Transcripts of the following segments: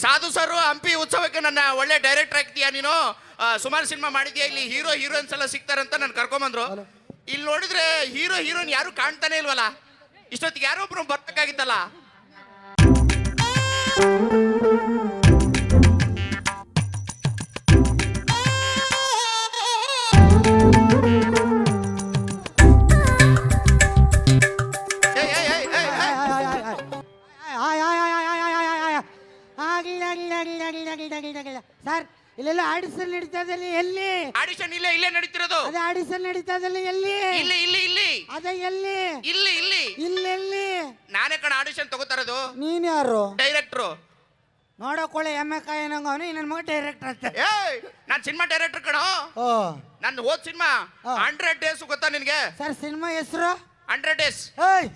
ಸಾಧು ಸರ್ ಹಂಪಿ ಉತ್ಸವಕ್ಕೆ ನನ್ನ ಒಳ್ಳೆ ಡೈರೆಕ್ಟರ್ ಆಗ್ತೀಯಾ ನೀನು, ಸುಮಾರು ಸಿನಿಮಾ ಮಾಡಿದ್ಯಾ, ಇಲ್ಲಿ ಹೀರೋ ಹೀರೋಯಿನ್ಸ್ ಎಲ್ಲ ಸಿಗ್ತಾರಂತ ನನ್ ಕರ್ಕೊಂಬಂದ್ರು. ಇಲ್ಲಿ ನೋಡಿದ್ರೆ ಹೀರೋ ಹೀರೋಯಿನ್ ಯಾರು ಕಾಣ್ತಾನೆ ಇಲ್ವಲ್ಲ, ಇಷ್ಟೊತ್ತಿಗೆ ಯಾರೋ ಒಬ್ರು ಬರ್ಬೇಕಾಗಿತ್ತಲ್ಲ. ಸರ್ ಇಲ್ಲೆಲ್ಲ ಆಡಿಷನ್ ನಡೀತಾ ಇದೆ, ಎಲ್ಲಿ ಆಡಿಷನ್? ಇಲ್ಲೇ ನಡೀತಿರೋದು. ಅದೇ ಆಡಿಷನ್ ನಡೀತಾ ಇದೆ, ಎಲ್ಲಿ? ಇಲ್ಲಿ ಅದೇ ಎಲ್ಲಿ? ಇಲ್ಲಿ ನಾನೇ ಕಣ ಆಡಿಷನ್ ತಗೋತಾರದು. ನೀನ್ ಯಾರು? ಡೈರೆಕ್ಟ್ರು. ನೋಡೋಕೊಳ್ಳೆ ಎಮ್ಮೆ ಕಾಯನಂಗ ಅವನು ನನ್ನ ಮಗ ಡೈರೆಕ್ಟರ್ ಅಂತ. ನಾನ್ ಸಿನಿಮಾ ಡೈರೆಕ್ಟರ್ ಕಣ. ನನ್ನ ಹೋದ್ ಸಿನಿಮಾ 100 ಡೇಸ್ ಗೊತ್ತಾ ನಿನ್ಗೆ? ಸರ್ ಸಿನಿಮಾ ಹೆಸರು 100 ಡೇಸ್.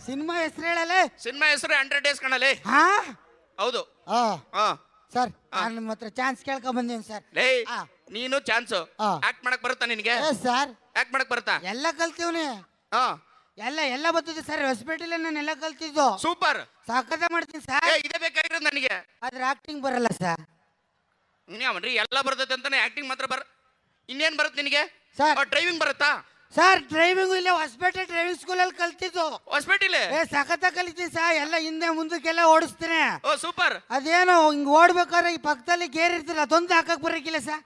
ಸಿನಿಮಾ ಹೆಸರು ಹೇಳಲ್ಲ. ಸಿನಿಮಾ ಹೆಸರು 100 ಡೇಸ್ ಕಣಲೆ. ಹೌದು. ಸರ್ ನಾನು ನಿಮ್ಮ ಹತ್ರ ಚಾನ್ಸ್ ಕೇಳ್ಕೊಂಡ್ ಬಂದೀನಿ ಸರ್. ನೀನು ಚಾನ್ಸ್ ಆಕ್ಟ್ ಮಾಡಕ್ ಬರುತ್ತಾ ನಿನ್ಗೆ? ಸರ್ ಆಕ್ಟ್ ಮಾಡಕ್ ಬರುತ್ತಾ? ಎಲ್ಲ ಕಲ್ತೀವ್ನಿ. ಎಲ್ಲ ಬರ್ತದೆ ಸರ್. ಹಾಸ್ಪಿಟಲ್ ನಾನು ಎಲ್ಲ ಕಲ್ತಿದ್ದು. ಸೂಪರ್, ಸಾಕದ ಮಾಡ್ತೀನಿ ಸರ್. ಇದೇ ಬೇಕಾಗಿರೋದು ನನಗೆ. ಆದ್ರೆ ಆಕ್ಟಿಂಗ್ ಬರಲ್ಲ ಸರ್. ನೀನ್ರಿ ಎಲ್ಲ ಬರ್ತದೆ ಅಂತಾನೆ, ಆಕ್ಟಿಂಗ್ ಮಾತ್ರ ಇನ್ನೇನ್ ಬರುತ್ತೆ ನಿನಗೆ? ಸರ್ ಡ್ರೈವಿಂಗ್ ಬರುತ್ತಾ? ಸರ್ ಡ್ರೈವಿಂಗ್ ಇಲ್ಲ, ಹಾಸ್ಪಿಟಲ್ ಡ್ರೈವಿಂಗ್ ಸ್ಕೂಲ್ ಅಲ್ಲಿ ಕಲ್ತಿದ್ದು. ಹಾಸ್ಪಿಟಲ್ ಸಖತ ಕಲಿತೀನಿ ಸರ್. ಎಲ್ಲ ಹಿಂದೆ ಮುಂದಕ್ಕೆಲ್ಲ ಓಡಿಸ್ತೀನಿ. ಓ ಸೂಪರ್. ಅದೇನೋ ಹಿಂಗ್ ಓಡ್ಬೇಕಾದ್ರೆ ಈ ಪಕ್ಕದಲ್ಲಿ ಗೇರ್ ಇರ್ತಿಲ್ಲ, ಅದೊಂದು ಹಾಕಕ್ ಬರಕಿಲ್ಲ ಸರ್.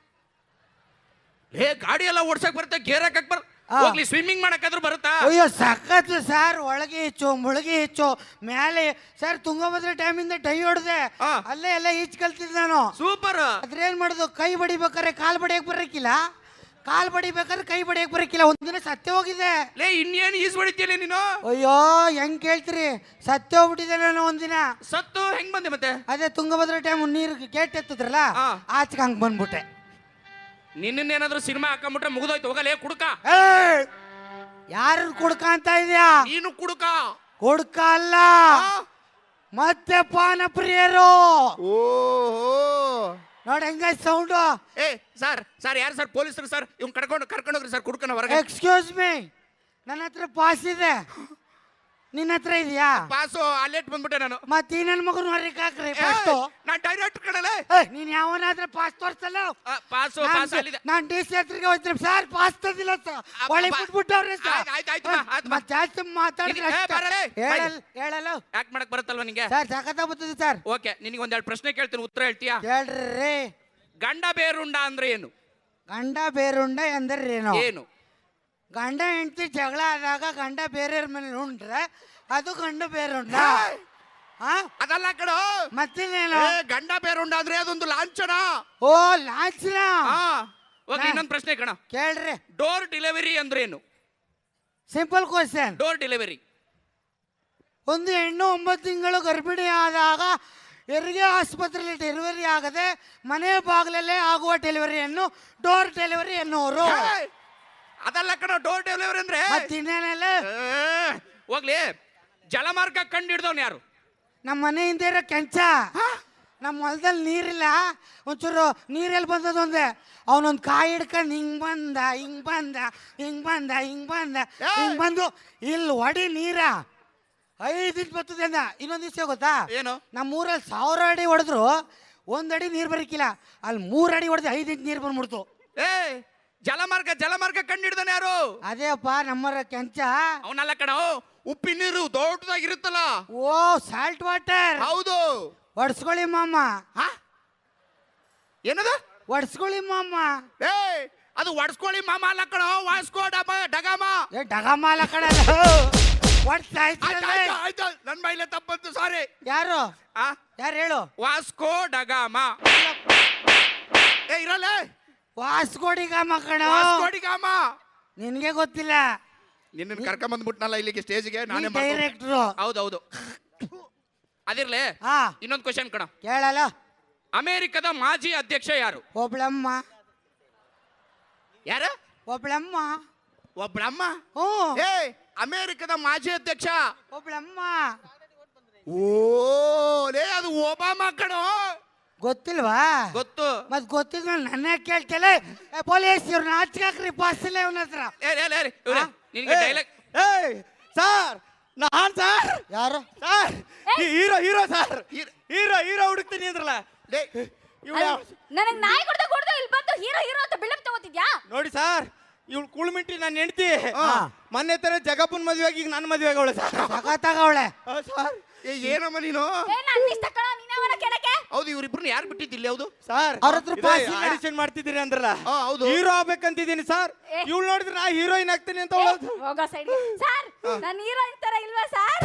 ಗಾಡಿ ಎಲ್ಲ ಓಡ್ಸಕ್ ಬರುತ್ತೆ, ಗೇರ್ ಹಾಕಕ್ ಹೋಗ್ಲಿ. ಸ್ವಿಮ್ಮಿಂಗ್ ಮಾಡಕ್ಕಾದ್ರೂ ಬರುತ್ತಾ? ಅಯ್ಯೋ ಸಖತ್ ಸರ್. ಒಳಗೆ ಹೆಚ್ಚು ಮುಳುಗಿ ಹೆಚ್ಚು ಮೇಲೆ ಸರ್. ತುಂಗಭದ್ರಾ ಡ್ಯಾಮ್ ಇಂದ ಡೈ ಹೊಡೆದೆ, ಅಲ್ಲೇ ಎಲ್ಲ ಈಜ್ ಕಲ್ತಿದ್ದೆ ನಾನು. ಸೂಪರ್. ಅದ್ರೇನ್ ಮಾಡುದು, ಕೈ ಬಡಿಬೇಕಾದ್ರೆ ಕಾಲ್ ಬಡಿಯಕ್ ಬರಕಿಲ್ಲ, ಕಾಲ್ ಬಡಿಬೇಕಾದ್ರೆ ಕೈ ಬಡಿಯಕ್ ಬರಕಿಲ್ಲ. ಒಂದಿನ ಸತ್ಯ ಹೋಗಿದೆ. ಇನ್ನೇನು ಈಜ್ ಹೊಡಿತೀಯ ನೀನು? ಅಯ್ಯೋ ಹೆಂಗ್ ಕೇಳ್ತೀರಿ, ಸತ್ಯ ಹೋಗ್ಬಿಟ್ಟಿದೆ ನಾನು ಒಂದಿನ. ಸತ್ತು ಹೆಂಗ್ ಬಂದೆ ಮತ್ತೆ? ಅದೇ ತುಂಗಭದ್ರಾ ಡ್ಯಾಮ್ ನೀರು ಗೇಟ್ ಎತ್ತಿದ್ರಲ್ಲ, ಆಚೆ ಹಂಗ್ ಬಂದ್ಬಿಟ್ಟೆ. ನಿನ್ನೇನಾದ್ರೂ ಸಿನಿಮಾ ಹಾಕೊಂಡ್ಬಿಟ್ರೆ ಮುಗಿದೋಯ್ತು. ಹೋಗಲೇ ಕುಡುಕ. ಯಾರು ಕುಡ್ಕ ಅಂತ ಇದೆಯಾ? ನೀನು ಕುಡುಕ. ಕುಡ್ಕ ಅಲ್ಲ, ಮತ್ತೆ ಪಾನ ಪ್ರಿಯರು. ನೋಡಿ ಹೆಂಗ ಸೌಂಡು. ಸರ್ ಯಾರು ಸರ್? ಪೊಲೀಸರು ಸರ್. ಇವ್ನು ಕರ್ಕೊಂಡೋಗ್ರಿ ಸರ್ ಕುಡುಕನ ಹೊರಗೆ. ಎಕ್ಸ್ಕ್ಯೂಸ್ ಮೀ, ನನ್ನ ಹತ್ರ ಪಾಸ್ ಇದೆ, ನಿನ್ನ ಹತ್ರ ಇದೆಯಾ? ಪಾಸು ಅಲ್ಲೇಟ್ ಬಂದ್ಬಿಟ್ಟೆ ನಾನು. ಮತ್ತೆ ನನ್ನ ಮಗನ ಹೊರಗೆ ಹಾಕ್ರಿ. ನಾನ್ ಡೈರೆಕ್ಟ್ ಕಣಲೆ. ನೀನ್ ಯಾವನಾದ್ರೆ ಪಾಸ್ ತೋರ್ಸಲ್ಲ. ಪಾಸ್ ಅಲ್ಲಿದೆ. ನಾನ್ ಡಿ ಸಿ ಹತ್ರಗೆ ಹೋಗ್ತೀನಿ ಸರ್, ಪಾಸ್ ತಂದಿಲ್ಲ ಸರ್. ಒಳ್ಳೆ ಬಿಟ್ಬಿಟ್ಟವ್ರೆ ಸರ್. ಜಾಸ್ತಿ ಮಾತಾಡಿದ್ರೆ ಹೇಳಲ್ಲ. ಯಾಕೆ ಮಾಡಕ್ ಬರುತ್ತಲ್ವ ನಿಂಗೆ? ಸರ್ ಸಖತ್ ಬರ್ತದೆ ಸರ್. ಓಕೆ, ನಿನಗೆ ಒಂದೆರಡು ಪ್ರಶ್ನೆ ಕೇಳ್ತೀನಿ, ಉತ್ತರ ಹೇಳ್ತೀಯಾ? ಹೇಳ್ರಿ. ಗಂಡ ಬೇರುಂಡ ಅಂದ್ರೆ ಏನು? ಗಂಡ ಬೇರುಂಡ ಅಂದ್ರೆ ಏನು? ಗಂಡ ಹೆಂಡತಿ ಜಗಳ ಆದಾಗ ಗಂಡ ಬೇರೆಯವ್ರ ಮೇಲೆ ಉಂಡ್ರೆ ಅದು ಗಂಡ ಬೇರುಂಡ. ಅದಲ್ಲ ಕಣೋ. ಮತ್ತೇನೇನು? ಗಂಡ ಬೇರುಂಡ ಅಂದ್ರೆ ಅದೊಂದು ಲಾಂಛನ. ಓ ಲಾಂಛನ. ಇನ್ನೊಂದು ಪ್ರಶ್ನೆ ಕಣ, ಕೇಳ್ರಿ. ಡೋರ್ ಡೆಲಿವರಿ ಅಂದ್ರೆ ಏನು? Simple question. Door delivery. ಒಂದು ಹೆಣ್ಣು 9 ತಿಂಗಳು ಗರ್ಭಿಣಿ ಆದಾಗ ಹೆರಿಗೆ ಆಸ್ಪತ್ರೆಯಲ್ಲಿ ಡೆಲಿವರಿ ಆಗದೆ ಮನೆ ಬಾಗಿಲಲ್ಲೇ ಆಗುವ ಡೆಲಿವರಿಯನ್ನು ಡೋರ್ ಡೆಲಿವರಿ ಎನ್ನುವರು. ಅದಲ್ಲ ಕಣ ಡೋರ್ ಡೆಲಿವರಿ ಅಂದ್ರೆ. ಮತ್ತಿನ್ನೇನಲ್ಲ. ಹೋಗ್ಲಿ, ಜಲಮಾರ್ಗ ಕಂಡು ಹಿಡ್ದವ್ನು ಯಾರು? ನಮ್ಮ ಮನೆ ಹಿಂದೆ ಇರೋ ಕೆಂಚ. ನಮ್ಮ ಹೊಲದಲ್ಲಿ ನೀರಿಲ್ಲ, ಒಂಚೂರು ನೀರೆಲ್ಲಿ ಬಂದದ ಒಂದೆ. ಅವನೊಂದು ಕಾಯಿ ಹಿಡ್ಕೊಂಡು ಹಿಂಗ್ ಬಂದು ಇಲ್ಲಿ ಹೊಡಿ ನೀರ 5 ಇಂಚ್ ಬರ್ತದೆ ಅಂದ. ಇನ್ನೊಂದು ದಿವಸ ಗೊತ್ತಾ ಏನು? ನಮ್ಮೂರಲ್ಲಿ 1000 ಅಡಿ ಹೊಡೆದ್ರು 1 ಅಡಿ ನೀರು ಬರಕಿಲ್ಲ. ಅಲ್ಲಿ 3 ಅಡಿ ಹೊಡೆದು 5 ಇಂಚ್ ನೀರು ಬಂದ್ಬಿಡ್ತು. ಜಲಮಾರ್ಗ ಕಂಡು ಹಿಡ್ದಾನೆ ಯಾರು? ಅದೇ ಅಪ್ಪ ನಮ್ಮರ ಕೆಂಚ. ಅವನಲ್ಲ ಕಣ, ಉಪ್ಪಿನ ನೀರು ದೊಡ್ಡದಾಗಿರುತ್ತಲ್ಲ. ಓ ಸಾಲ್ಟ್ ವಾಟರ್. ಹೌದು. ಒಡ್ಸ್ಕೊಳ್ಳಿ ಮಾಮ. ಏನದ? ಒಡ್ಸ್ಕೊಳ್ಳಿ ಮಾಮ. ಅದು ಒಡ್ಸ್ಕೊಳ್ಳಿ ಮಾಮ ಅಲ್ಲ ಕಣ, ವಾಸ್ಕೋ ಡಗಾಮ. ಡಗಾಮ ಅಲ್ಲ ಕಣ, ಆಯ್ತು ನನ್ ಬಾಯಿಲೆ ತಪ್ಪಂತು, ಸಾರಿ. ಯಾರು ಹೇಳು? ವಾಸ್ಕೋ ಡಗಾಮ. ಇರಲ್ಲ, ವಾಸ್ಕೋಡಿಗಾಮ ಕಣ. ವಾಸ್ಕೋಡಿಗಾಮ ನಿನ್ಗೆ ಗೊತ್ತಿಲ್ಲ. ನಿನ್ನ ಕರ್ಕೊಂಡ್ ಬಂದ್ಬಿಟ್ನಲ್ಲ ಇಲ್ಲಿಗೆ ಸ್ಟೇಜ್ಗೆ, ನಾನೇ ಡೈರೆಕ್ಟ್ರು. ಹೌದೌದು. ಅದಿರ್ಲಿ, ಇನ್ನೊಂದು ಕ್ವಶನ್ ಕಣ, ಕೇಳಲ್ಲ. ಅಮೆರಿಕದ ಮಾಜಿ ಅಧ್ಯಕ್ಷ ಯಾರು? ಒಬ್ಳಮ್ಮ. ಯಾರು? ಒಬ್ಳಮ್ಮ. ಅಮೆರಿಕದ ಮಾಜಿ ಅಧ್ಯಕ್ಷ ಒಬ್ಳಮ್ಮ. ಅದು ಒಬಾಮಾ ಕಣೋ. ಗೊತ್ತಿಲ್ವಾ? ಗೊತ್ತು. ಮತ್ ಗೊತ್ತಿದ್ಮೇಲೆ ನನ್ನ ಕೇಳ್ತಿಲ್ಲ. ಪೊಲೀಸ್ ಇವ್ರು ನಾಚಿಕಾಕ್ರಿ, ಪಾಸ್ ಇಲ್ಲ ಇವನ ಹತ್ರ. ಸರ್ ನಾನ್ ಸರ್. ಯಾರು? Sir hero sir. ಹೀರೋ ಹುಡುಕ್ತೀನಿ ಅಂದ್ರಲ್ಲ, ನನಗ್ ನಾಯಿ ಕೊಡ್ದು ಇಲ್ಲಿ ಬಂದು ಹೀರೋ ಹೀರೋ ಅಂತ ಬಿಲ್ಡಪ್ ತಗೋತಿದ್ಯಾ? ನೋಡಿ ಸರ್, ಇವಳು ಕುಳ್ಮಿಂಟಿ ನಾನು ಹೆಂಡ್ತಿ. ಮೊನ್ನೆ ತರ ಜಗಪ್ಪನ ಮದುವೆಗೆ ಈಗ ನನ್ನ ಮದುವೆಗೆ ಅವಳೆ ಸರ್. ತಗೋಳೆ ಸರ್ ಏನಮ್ಮ ನೀನು? ನನ್ನ ಇಷ್ಟ ಕಣ, ನೀನವನ ಕೆಳಗೆ. ಹೌದು, ಇವ್ರಿಬ್ರನ್ನ ಯಾರು ಬಿಟ್ಟಿದ್ದಿಲ್ಲ? ಹೌದು ಸರ್, ಅವ್ರ ಹತ್ರ ಪಾಸ್ ಇಲ್ಲ. ಆಡಿಷನ್ ಮಾಡ್ತಿದ್ದೀರಿ ಅಂದ್ರಲ್ಲ, ಹೌದು. ಹೀರೋ ಆಗ್ಬೇಕಂತಿದ್ದೀನಿ ಸರ್. ಇವಳು ನೋಡಿದ್ರೆ ನಾ ಹೀರೋಯಿನ್ ಆಗ್ತೀನಿ ಅಂತ ಹೇಳೋದು. ಹೋಗೋ ಸೈಡ್ ಸರ್. ನಾನು ಹೀರೋಯಿನ್ ತರ ಇಲ್ವಾ ಸರ್?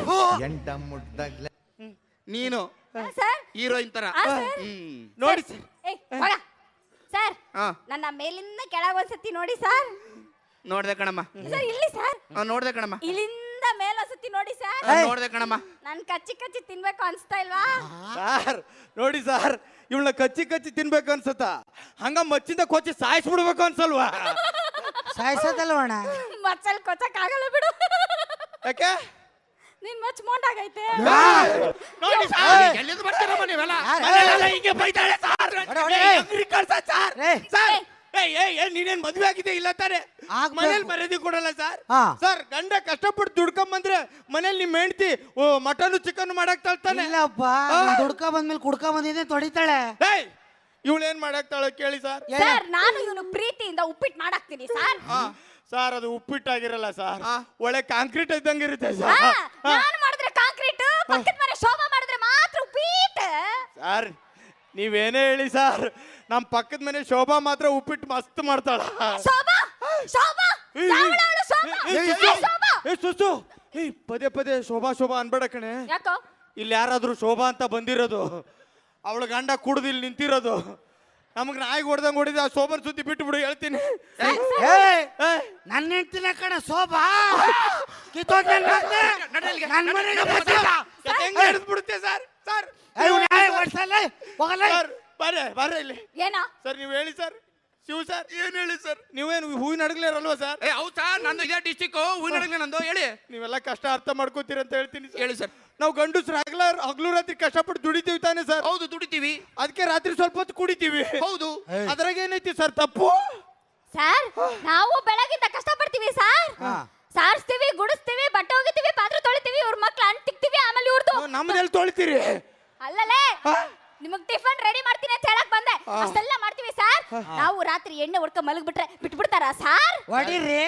ನೀನು ಸರ್ ಹೀರೋಯಿನ್ ತರ. ನೋಡಿ ಸರ್, ಸರ್ ನನ್ನ ಮೇಲಿಂದ ಕೆಳಗೆ ಒಂದ್ಸತಿ ನೋಡಿ ಸರ್. ನೋಡ್ದೆ ಕಣಮ್ಮ. ಸರ್ ಇಲ್ಲಿ ಸರ್. ನೋಡ್ದೆ ಕಣಮ್ಮ. ಇಲ್ಲಿಂದ ಮೇಲೆ ಒಂದ್ಸತಿ ನೋಡಿ ಸರ್. ನೋಡ್ದೆ ಕಣಮ್ಮ. ನನ್ ಕಚ್ಚಿ ಕಚ್ಚಿ ತಿನ್ಬೇಕು ಅನ್ಸ್ತಾ ಇಲ್ವಾ? ಸರ್ ನೋಡಿ ಸರ್, ಇವಳನ್ನ ಕಚ್ಚಿ ಕಚ್ಚಿ ತಿನ್ಬೇಕು ಅನ್ಸತ್ತ, ಹಂಗ ಮಚ್ಚಿಂದ ಕೊಚ್ಚಿ ಸಾಯಿಸ್ಬಿಡ್ಬೇಕು ಅನ್ಸಲ್ವಾ? ಸಾಯಿಸೋದಲ್ವಣ? ಮಚ್ಚಲ್ ಕೊಚ್ಚಕ್ ಆಗಲ್ಲ ಬಿಡು. ಯಾಕೆ? ನಿನ್ ಮಚ್ ಮೋಟಾಗೈತೆ. ನೋಡಿ ಎಲ್ಲಿಂದ ಬರ್ತೀರಮ್ಮ ನೀವೆಲ್ಲ? ಹಿಂಗೆ ಬೈತಾಳೆ ಸರ್. ಅಂಗಡಿ ಕಳ್ಸ ಸರ್. ಸರ್ ನೀನೇನ್ ಮದ್ವೆ ಆಗಿದೆ ಇಲ್ಲ ತಾನೆ? ಮನೇಲಿ ಮರ್ಯಾದೆ ಕೊಡಲ್ಲ ಸರ್. ಸರ್, ಗಂಡ ಕಷ್ಟಪಟ್ಟು ದುಡ್ಕೊಂಡ್ ಬಂದ್ರೆ ಮನೇಲಿ ನಿಮ್ ಹೆಂಡತಿ ಮಟನ್ ಚಿಕನ್ ಮಾಡಕ್ ತಳ್ತಾನೆ. ಇಲ್ಲಪ್ಪ, ದುಡ್ಕ ಬಂದ್ಮೇಲೆ ಕುಡ್ಕ ಬಂದಿದ್ದೆ ತೊಡಿತಾಳೆ. ಇವಳೇನ್ ಮಾಡಾಕ್ತಾಳೆ ಕೇಳಿ ಸರ್. ಸರ್, ನಾನು ಇವನು ಪ್ರೀತಿಯಿಂದ ಉಪ್ಪಿಟ್ಟು ಮಾಡಾಕ್ತೀನಿ ಸರ್. ಸರ್, ಅದು ಉಪ್ಪಿಟ್ಟಾಗಿರಲ್ಲ ಸರ್, ಒಳ್ಳೆ ಕಾಂಕ್ರೀಟ್ ಇದ್ದಂಗೆ ಇರುತ್ತೆ ಸರ್. ನಾನು ಮಾಡಿದ್ರೆ ಕಾಂಕ್ರೀಟ್, ಪಕ್ಕದ ಮನೆ ಶೋಭಾ ಮಾಡಿದ್ರೆ ಮಾತ್ರ ಉಪ್ಪಿಟ್ಟು. ಸರ್, ನೀವೇನೇ ಹೇಳಿ ಸರ್, ನಮ್ ಪಕ್ಕದ ಮನೆ ಶೋಭಾ ಮಾತ್ರ ಉಪ್ಪಿಟ್ಟು ಮಸ್ತ್ ಮಾಡ್ತಾಳ. ಶೋಭಾ ಶೋಭಾ ಯಾವಳವಳು ಶೋಭಾ? ಶೋಭಾ ಸುಸು, ಪದೇ ಪದೇ ಶೋಭಾ ಶೋಭಾ ಅನ್ಬೇಡ ಕಣೆ. ಯಾಕೋ? ಇಲ್ಲಿ ಯಾರಾದ್ರೂ ಶೋಭಾ ಅಂತ ಬಂದಿರೋದು, ಅವಳ ಗಂಡ ಕುಡ್ದು ಇಲ್ಲಿ ನಿಂತಿರೋದು, ನಮಗ್ ನಾಯಿ ಹೊಡೆದಂಗ್ ಹೊಡಿದ ಆ ಶೋಭನ್ ಸುದ್ದಿ ಬಿಟ್ಟು ಬಿಡು ಹೇಳ್ತೀನಿ. ನನ್ನ ಹೆಂಡ್ತಿನ ಕಣ ಶೋಭಾ ಕಿತ್ತೋದ್ ನನ್ ಮನೆಗೆ ಹೆಂಗ್ ಹಿಡಿದ್ಬಿಡುತ್ತೆ ಸರ್. ಸರ್ ಹೋಗಲ್ಲ. ಬರ್ರ ಇಲ್ಲಿ. ಏನಾ ಸರ್ ನೀವು ಹೇಳಿ ಸರ್. ಶಿವ ಸರ್ ಏನ್ ಹೇಳಿ ಸರ್? ನೀವೇನು ಹೂವಿನ ಅಡಗ್ಲೇರಲ್ವಾ ಸರ್? ಹೌದು ಸರ್, ನಂದು ಇದೇ ಡಿಸ್ಟಿಕ್ ಹೂವಿನ ಅಡಗ್ಲೆ ನಂದು. ಹೇಳಿ. ನೀವೆಲ್ಲ ಕಷ್ಟ ಅರ್ಥ ಮಾಡ್ಕೋತೀರಿ ಅಂತ ಹೇಳ್ತೀನಿ. ಹೇಳಿ ಸರ್. ನಾವು ಗಂಡಸ್ರು ಹಗ್ಲು ರಾತ್ರಿ ಕಷ್ಟಪಟ್ಟು ದುಡಿತೀವಿ ತಾನೆ ಸರ್? ಹೌದು, ದುಡಿತೀವಿ. ಅದಕ್ಕೆ ರಾತ್ರಿ ಸ್ವಲ್ಪ ಹೊತ್ತು ಕುಡಿತೀವಿ. ಹೌದು. ಅದ್ರಾಗ ಏನೈತಿ ಸರ್ ತಪ್ಪು? ಸರ್, ನಾವು ಬೆಳಗಿಂದ ಕಷ್ಟಪಡ್ತೀವಿ ಸರ್. ಸಾರಿಸ್ತೀವಿ, ಗುಡಿಸ್ತೀವಿ, ಬಟ್ಟೆ ಹೋಗಿತೀವಿ, ಪಾತ್ರೆ ತೊಳಿತೀವಿ, ಇವ್ರ ಮಕ್ಳು ಅಂಟಿಕ್ತೀವಿ, ಆಮೇಲೆ ಇವ್ರದ್ದು ನಮ್ದೆಲ್ಲಿ ತೊಳಿತೀರಿ? ಅಲ್ಲಲೇ ನಿಮಗ್ ಟಿಫನ್ ರೆಡಿ ಮಾಡ್ತೀನಿ ಅಂತ ಹೇಳಕ್ ಬಂದೆ. ಅಷ್ಟೆಲ್ಲ ಮಾಡ್ತೀವಿ ಸರ್. ನಾವು ರಾತ್ರಿ ಎಣ್ಣೆ ಹೊಡ್ಕ ಮಲಗ್ಬಿಟ್ರೆ ಬಿಟ್ಬಿಡ್ತಾರ ಸರ್? ಹೊಡಿರಿ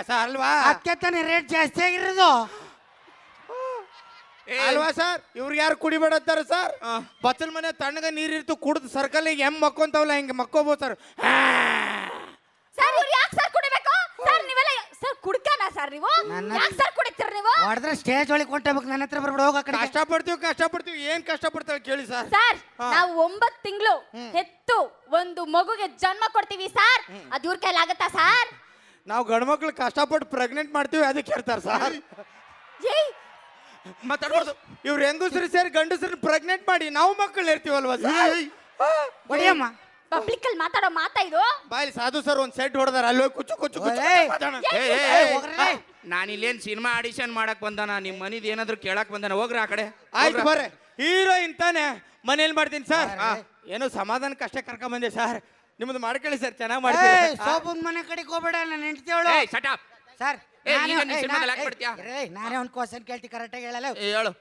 ಸರ್ ಅಲ್ವಾ? ಅದಕ್ಕೆ ತಾನೇ ರೇಟ್ ಜಾಸ್ತಿ ಆಗಿರೋದು ಅಲ್ವಾ ಸರ್? ಇವ್ರಿಗೆ ಯಾರು ಕುಡಿಬೇಡ ಅಂತಾರ ಸರ್? ಬಚ್ಚಲ್ ಮನೆ ತಣ್ಣಗ ನೀರಿರ್ತು ಕುಡ್ದು ಸರ್ಕಲ್ ಹೆಮ್ ಮಕ್ಕೊಂತಾವಲ್ಲ ಹಿಂಗೆ ಮಕ್ಕೋಬೋದು ಸರ್. ಸರ್, ಇವ್ರು ಯಾಕೆ ಸರ್ ಕುಡಿಬೇಕು ಸರ್? ನೀವೆಲ್ಲ ಸರ್ ಕುಡ್ಕನ ಸರ್ ನೀವು? ಯಾಕೆ ಸರ್ ಕುಡಿತೀರ ನೀವು? ಹೊಡೆದ್ರೆ ಸ್ಟೇಜ್ ಒಳಗೆ ಕೊಂಟಬೇಕು, ನನ್ನ ಹತ್ರ ಬರ್ಬಿಡ. ಹೋಗ ಕಷ್ಟಪಡ್ತೀವಿ ಏನ್ ಕಷ್ಟಪಡ್ತಾಳೆ ಕೇಳಿ ಸರ್. ಸರ್, ನಾವು 9 ತಿಂಗಳು ಹೆತ್ತು ಒಂದು ಮಗುಗೆ ಜನ್ಮ ಕೊಡ್ತೀವಿ ಸರ್. ಅದು ಇವ್ರ ಕೈಲಿ ಆಗತ್ತಾ ಸರ್? ನಾವು ಗಂಡು ಮಕ್ಳು ಕಷ್ಟಪಟ್ಟು ಪ್ರೆಗ್ನೆಂಟ್ ಮಾಡ್ತೀವಿ, ಅದಕ್ಕೆ ಹೇಳ್ತಾರ ಸರ್. ಮಾತಾಡ್ಬಾರ್ದು. ಇವ್ರು ಹೆಂಗಸ್ರು ಸೇರಿ ಗಂಡಸ್ರನ್ನ ಪ್ರೆಗ್ನೆಂಟ್ ಮಾಡಿ ನಾವು ಮಕ್ಕಳು ಇರ್ತೀವಲ್ವಾ ಸರ್? ಹೊಡಿಯಮ್ಮ. ಪಬ್ಲಿಕ್ ಅಲ್ಲಿ ಮಾತಾಡೋ ಮಾತಾ ಇದು? ಬಾಯ್ಲಿ ಸಾಧು ಸರ್ ಒಂದ್ ಸೆಟ್ ಹೊಡೆದಾರ, ಅಲ್ಲಿ ಹೋಗಿ ಕುಚ್ಚು ಕುಚ್ಚು ನಾನು ಇಲ್ಲೇನ್ ಸಿನಿಮಾ ಆಡಿಷನ್ ಮಾಡಕ್ ಬಂದಾನ, ನಿಮ್ ಮನಿದ್ ಏನಾದ್ರು ಕೇಳಕ್ ಬಂದಾನ? ಹೋಗ್ರಿ ಆ ಕಡೆ. ಆಯ್ತು ಬರ್ರೆ, ಹೀರೋಯಿನ್ ತಾನೆ, ಮನೇಲಿ ಮಾಡ್ತೀನಿ ಸರ್. ಏನೋ ಸಮಾಧಾನ ಕಷ್ಟ ಕರ್ಕೊಂಡ್ ಬಂದೆ ಸರ್. ನಿಮ್ದು ಮಾಡ್ಕೊಳ್ಳಿ ಸರ್, ಚೆನ್ನಾಗಿ ಮಾಡ್ತೀನಿ. ಸೋಪನ್ ಮನೆ ಕಡೆಗೆ ಹೋಗ್ಬೇಡ, ನಾನು ಹೆಂಡ್ತಿಯವಳು. ಸರ್, ನಾನೇ ಒಂದು ಕ್ವಶನ್ ಕೇಳ್ತಿ, ಕರೆಕ್ಟಾಗಿ ಹೇಳಲ್ಲ. ಹೇಳು.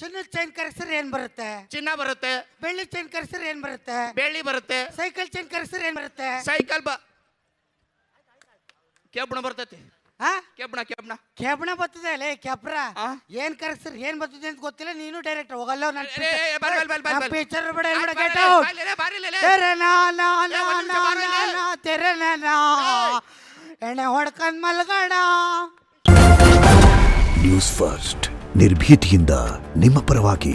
ಚಿನ್ನದ ಚೈನ್ ಕರೆಸಿದ್ರೆ ಏನ್ ಬರುತ್ತೆ? ಚಿನ್ನ ಬರುತ್ತೆ. ಬೆಳ್ಳಿ ಚೈನ್ ಕರೆಸಿದ್ರೆ ಏನ್ ಬರುತ್ತೆ? ಬೆಳ್ಳಿ ಬರುತ್ತೆ. ಸೈಕಲ್ ಚೈನ್ ಕರೆಸಿದ್ರೆ ಏನ್ ಬರುತ್ತೆ? ಸೈಕಲ್ ಕೆಬ್ಬಣ ಬರ್ತೈತಿ. ಕೆಬ್ಬಣ ಕೆಬ್ಬಣ ಬರ್ತದೆ ಅಲ್ಲೇ ಕೆಬ್ರ. ಏನ್ ಕರೆಸಿದ್ರೆ ಏನ್ ಬರ್ತದೆ ಅಂತ ಗೊತ್ತಿಲ್ಲ, ನೀನು ಡೈರೆಕ್ಟ್ ಹೋಗಲ್ಲ. ಪಿಕ್ಚರ್ ಬಿಡ, ಎಣ್ಣೆ ಹೊಡ್ಕೊಂಡ್ ಮಲ್ಗಡ. ನ್ಯೂಸ್ ಫಸ್ಟ್ ನಿರ್ಭೀತಿಯಿಂದ ನಿಮ್ಮ ಪರವಾಗಿ.